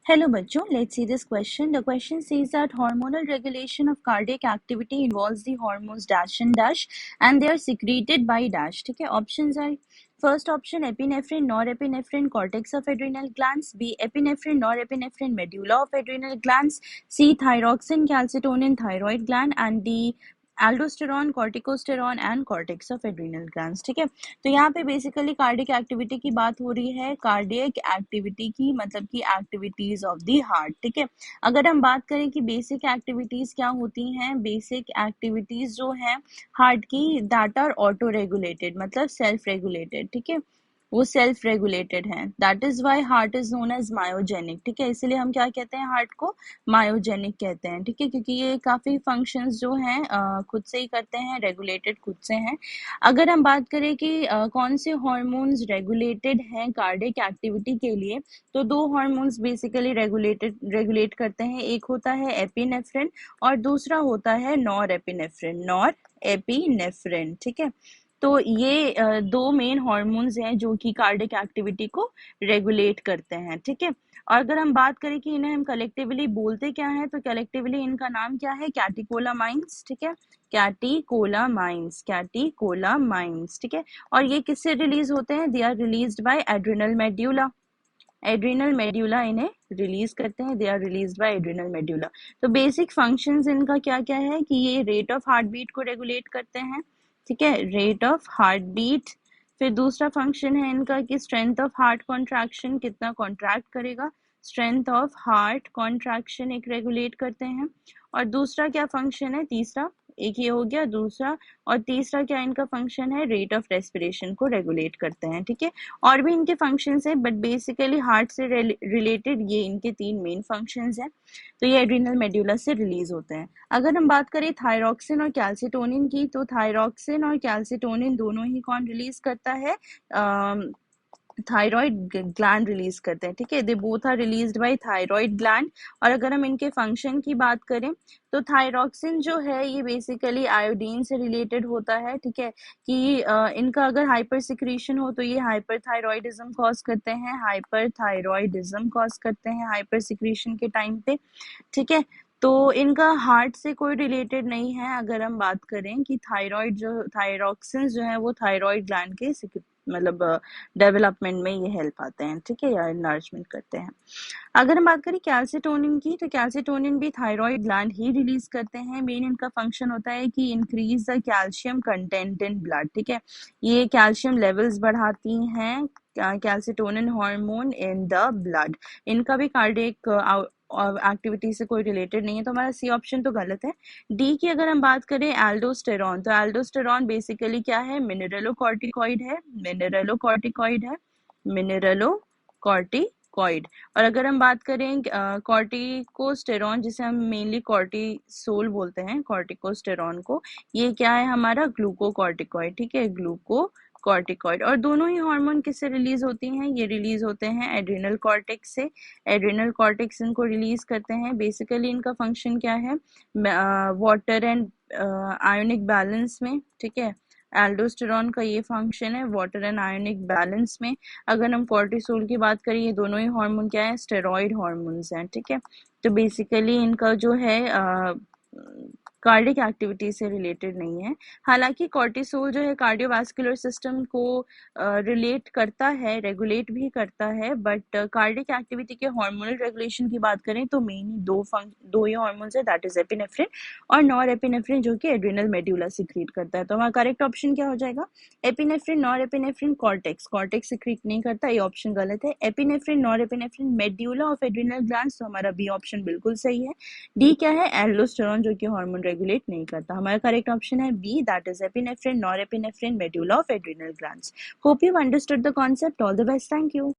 Hello बच्चों, let's see this question. The question says that hormonal regulation of cardiac activity involves the hormones dash and they are secreted by dash. ठीक है, options are first option epinephrine, norepinephrine, cortex of adrenal glands, B epinephrine, norepinephrine, medulla of adrenal glands, C thyroxine, calcitonin, thyroid gland, and D aldosterone, corticosterone and cortex of adrenal glands. ठीक है, तो यहाँ पे basically cardiac activity की बात हो रही है, कार्डियक एक्टिविटी की मतलब कि एक्टिविटीज ऑफ द हार्ट। ठीक है, अगर हम बात करें कि बेसिक एक्टिविटीज क्या होती हैं, बेसिक एक्टिविटीज जो है हार्ट की दैट आर ऑटो रेगुलेटेड मतलब सेल्फ रेगुलेटेड। ठीक है, वो सेल्फ रेगुलेटेड है, that is why heart is known as myogenic. ठीक है, इसलिए हम क्या कहते हैं, हार्ट को मायोजेनिक कहते हैं। ठीक है, क्योंकि ये काफी फंक्शंस जो हैं खुद से ही करते हैं, रेगुलेटेड खुद से हैं। अगर हम बात करें कि कौन से हार्मोन्स रेगुलेटेड हैं कार्डियक एक्टिविटी के लिए, तो दो हार्मोन्स बेसिकली रेगुलेट करते हैं, एक होता है एपिनेफ्रिन और दूसरा होता है नॉर एपिनेफ्रिन। ठीक है, तो ये दो मेन हार्मोन्स हैं जो कि कार्डियक एक्टिविटी को रेगुलेट करते हैं। ठीक है, और अगर हम बात करें कि इन्हें हम कलेक्टिवली बोलते क्या है, तो कलेक्टिवली इनका नाम क्या है, कैटेकोलामाइंस। ठीक है, कैटेकोलामाइंस। ठीक है, और ये किससे रिलीज होते हैं, they are released by adrenal medulla. Adrenal medulla इन्हें रिलीज करते हैं, they are released by adrenal medulla. तो बेसिक फंक्शंस इनका क्या क्या है कि ये रेट ऑफ हार्ट बीट को रेगुलेट करते हैं। ठीक है, रेट ऑफ हार्ट बीट। फिर दूसरा फंक्शन है इनका कि स्ट्रेंथ ऑफ हार्ट कॉन्ट्रैक्शन, कितना कॉन्ट्रैक्ट करेगा, स्ट्रेंथ ऑफ हार्ट कॉन्ट्रैक्शन एक रेगुलेट करते हैं। और दूसरा क्या फंक्शन है, तीसरा, एक ये हो गया दूसरा, और तीसरा क्या इनका फंक्शन है, रेट ऑफ रेस्पिरेशन को रेगुलेट करते हैं। ठीक है, और भी इनके फंक्शंस है, बट बेसिकली हार्ट से रिलेटेड ये इनके तीन मेन फंक्शंस हैं। तो ये एड्रिनल मेड्यूला से रिलीज होते हैं। अगर हम बात करें थायरॉक्सिन और कैल्सिटोनिन की, तो थायरॉक्सिन और कैल्सिटोनिन दोनों ही कौन रिलीज करता है, थायराइड ग्लैंड रिलीज करते हैं। ठीक है, they both are released by thyroid gland. और अगर हम इनके फंक्शन की बात करें, तो थायरॉक्सिन जो है ये बेसिकली आयोडीन से रिलेटेड होता है। ठीक है, कि इनका अगर हाइपर सिक्रीशन हो तो ये हाइपरथायरॉयडिज्म कॉज करते हैं, हाइपरथायरॉयडिज्म कॉज करते हैं हाइपर सिक्रीशन के टाइम पे। ठीक है, तो इनका हार्ट से कोई रिलेटेड नहीं है। अगर हम बात करें कि थायराइड जो थायरॉक्सिन जो है वो थायराइड ग्लैंड के मतलब डेवलपमेंट में ये हेल्प आते हैं। ठीक है, या नरिशमेंट करते हैं। अगर हम बात करें कैल्सिटोनिन की, तो कैल्सिटोनिन भी थायराइड ग्लैंड ही रिलीज करते हैं। मेन इनका फंक्शन होता है कि increase the calcium content in blood. ठीक है, ये कैल्शियम लेवल्स बढ़ाती हैं, calcitonin hormone in the blood. इनका भी कार्डियक एक्टिविटी से कोई रिलेटेड नहीं है, तो हमारा सी ऑप्शन तो गलत है। डी की अगर हम बात करें एल्डोस्टेरॉन, तो एल्डोस्टेरॉन बेसिकली क्या है, मिनरलोकॉर्टिकॉइड है, मिनरलोकॉर्टिकॉइड। और अगर हम बात करें कॉर्टिकोस्टेरॉन, जिसे हम मेनली कॉर्टिसोल बोलते हैं, कॉर्टिकोस्टेरॉन को, ये क्या है हमारा ग्लूकोकॉर्टिकॉइड। ठीक है, ग्लूकोकॉर्टिकॉइड। और दोनों ही हार्मोन किससे रिलीज होती हैं, ये रिलीज होते हैं एड्रिनल कॉर्टेक्स से। एड्रिनल कॉर्टेक्स इनको रिलीज करते हैं। बेसिकली इनका फंक्शन क्या है, वाटर एंड आयोनिक बैलेंस में। ठीक है, एल्डोस्टेरॉन का ये फंक्शन है वाटर एंड आयोनिक बैलेंस में। अगर हम कॉर्टिसोल की बात करें, ये दोनों ही हार्मोन क्या है, स्टेरॉइड हार्मोन्स हैं। ठीक है, तो बेसिकली इनका जो है कार्डियक एक्टिविटी से रिलेटेड नहीं है। हालांकि कॉर्टिसोल जो है कार्डियोवास्कुलर सिस्टम को रिलेट करता है, रेगुलेट भी करता है, बट कार्डियक एक्टिविटी के हार्मोनल रेगुलेशन की बात करें तो मेनली दो ही हार्मोन्स है, दैट इज एपिनेफ्रिन और नॉर एपिनेफ्रिन, जो कि एड्रिनल मेड्यूला सिक्रीट करता है। तो हमारा करेक्ट ऑप्शन क्या हो जाएगा, epinephrine, nor epinephrine, cortex secrete नहीं करता, ये ऑप्शन गलत है। Epinephrine, nor epinephrine, medulla of adrenal glands, तो हमारा बी ऑप्शन बिल्कुल सही है। डी क्या है, एल्डोस्टेरॉन, जो कि हार्मोन रेगुलेट नहीं करता। हमारा करेक्ट ऑप्शन है B, that is epinephrine, nor epinephrine, medulla of adrenal glands. Hope you understood the concept. All the best, thank you.